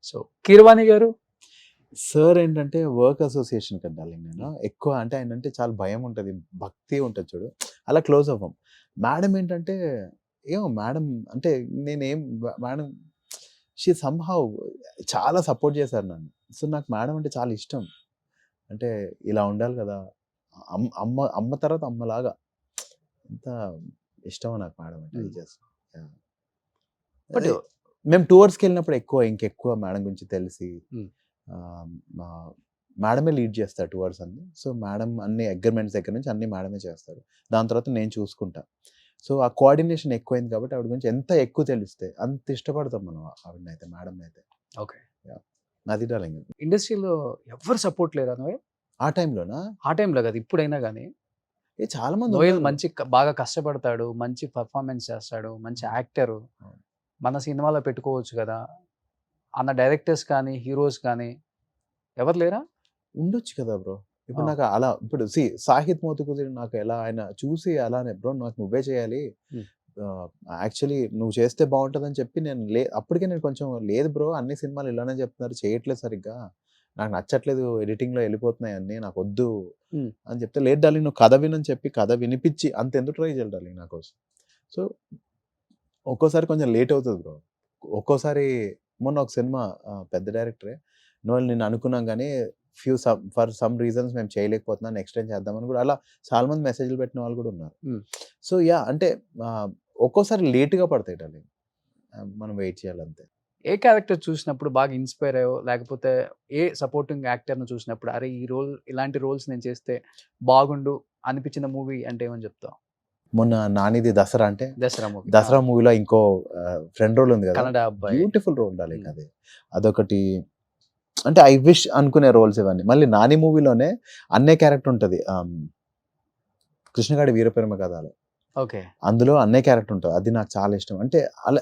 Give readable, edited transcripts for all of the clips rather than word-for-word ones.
So Keeravani గారు sir ఏంటంటే work association కట్టాలి నేను ఎక్కువ, అంటే ఆయన అంటే చాలా భయం ఉంటుంది, భక్తి ఉంటుంది చూడు, అలా క్లోజ్ అవ్వం. మేడం ఏంటంటే ఏమో మేడం అంటే నేనేం మేడం షీ సంహౌ చాలా సపోర్ట్ చేశారు నన్ను. సో నాకు మేడం అంటే చాలా ఇష్టం. అంటే ఇలా ఉండాలి కదా, అమ్మ అమ్మ తర్వాత అమ్మలాగా ఎంత ఇష్టమో నాకు మేడం అంటే. బట్ మేము టూర్స్కి వెళ్ళినప్పుడు ఇంకెక్కువ మేడం గురించి తెలిసి మేడమే లీడ్ చేస్తారు టూర్స్ అన్ని. సో మేడం అన్ని అగ్రిమెంట్స్ దగ్గర నుంచి అన్ని మేడమే చేస్తారు. దాని తర్వాత నేను చూసుకుంటా. సో ఆ కోఆర్డినేషన్ ఎక్కువైంది కాబట్టి ఆవిడ గురించి ఎంత ఎక్కువ తెలిస్తే అంత ఇష్టపడతాం మనం ఆవిడనైతే, మేడం అయితే. ఓకే, అది డార్లింగ్. ఇండస్ట్రీలో ఎవరు సపోర్ట్ లేరా నోయల్? ఆ టైంలోనా? ఆ టైంలో కదా, ఇప్పుడైనా కానీ చాలా మంది నోయల్ ఉన్నారు. మంచి బాగా కష్టపడతాడు, మంచి పర్ఫార్మెన్స్ చేస్తాడు, మంచి యాక్టర్, మన సినిమాలో పెట్టుకోవచ్చు కదా అన్న డైరెక్టర్స్ కానీ హీరోస్ కానీ ఎవరు లేరా? ఉండొచ్చు కదా బ్రో. ఇప్పుడు ఆ. నాకు అలా ఇప్పుడు సాహిత్ మోతుకుదిరి నాకు ఎలా ఆయన చూసి అలానే బ్రో నాకు నువ్వే చేయాలి, యాక్చువల్లీ నువ్వు చేస్తే బాగుంటుందని చెప్పి నేను అప్పటికే నేను కొంచెం లేదు బ్రో అన్ని సినిమాలు ఇలానే చెప్తున్నారు, చేయట్లేదు సరిగ్గా, నాకు నచ్చట్లేదు, ఎడిటింగ్లో వెళ్ళిపోతున్నాయి అన్నీ, నాకు వద్దు అని చెప్తే, లేదు డార్లింగ్ నువ్వు కథ వినని చెప్పి కథ వినిపించి అంతెందుకు ట్రై చేయాలి డార్లింగ్ నా కోసం. సో ఒక్కోసారి కొంచెం లేట్ అవుతుంది బ్రో. ఒక్కోసారి మొన్న ఒక సినిమా పెద్ద డైరెక్టరే, నోయల్ నేను అనుకున్నాం కానీ ఫర్ సమ్ రీజన్స్ మేము చేయలేకపోతున్నాం, నెక్స్ట్ టైం చేద్దామని కూడా అలా చాలా మంది మెసేజ్లు పెట్టిన వాళ్ళు కూడా ఉన్నారు. సో అంటే ఒక్కోసారి లేట్గా పడతాయి డార్లింగ్, మనం వెయిట్ చేయాలంతే. ఏ క్యారెక్టర్ చూసినప్పుడు బాగా ఇన్స్పైర్ అయ్యో, లేకపోతే ఏ సపోర్టింగ్ యాక్టర్ను చూసినప్పుడు అరే ఈ రోల్ ఇలాంటి రోల్స్ నేను చేస్తే బాగుండు అనిపించిన మూవీ అంటే ఏమని చెప్తావు? మొన్న నానిది దసరా, అంటే దసరా మూవీ. దసరా మూవీలో ఇంకో ఫ్రెండ్ రోల్ ఉంది కదా, కన్నడ అబ్బాయి. బ్యూటిఫుల్ రోల్ డార్లింగ్ అది. అదొకటి, అంటే ఐ విష్ అనుకునే రోల్స్ ఇవన్నీ. మళ్ళీ నాని మూవీలోనే అన్నయ్య క్యారెక్టర్ ఉంటుంది, కృష్ణగాడి వీరప్రేమ కథలో, ఓకే, అందులో అన్నయ్య క్యారెక్టర్ ఉంటుంది, అది నాకు చాలా ఇష్టం. అంటే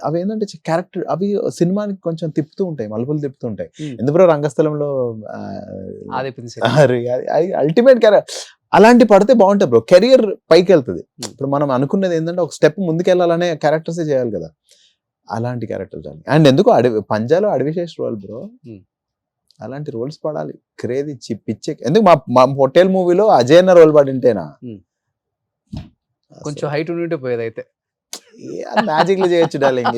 అవి ఏంటంటే క్యారెక్టర్ అవి సినిమాని కొంచెం తిప్పుతూ ఉంటాయి, మలుపులు తిప్పుతూ ఉంటాయి. ఎందుకు రంగస్థలంలో ఆది అల్టిమేట్ క్యారెక్టర్ అలాంటి పడితే బాగుంటుంది బ్రో, కెరియర్ పైకి వెళ్తుంది. ఇప్పుడు మనం అనుకున్నది ఏంటంటే ఒక స్టెప్ ముందుకు వెళ్ళాలనే క్యారెక్టర్సే చేయాలి కదా, అలాంటి క్యారెక్టర్ చాలు. అండ్ ఎందుకు పంజాలో అడవిశేష్ రోల్ బ్రో, అలాంటి రోల్స్ పడాలి, క్రేజ్ ఇచ్చి పిచ్చే. ఎందుకు మా హోటల్ మూవీలో అజయ్ అన్న రోల్ పడింటేనా కొంచెం హైట్ ఉండి పోయేది అయితే మ్యాజిక్లు చేయొచ్చు డార్లింగ్.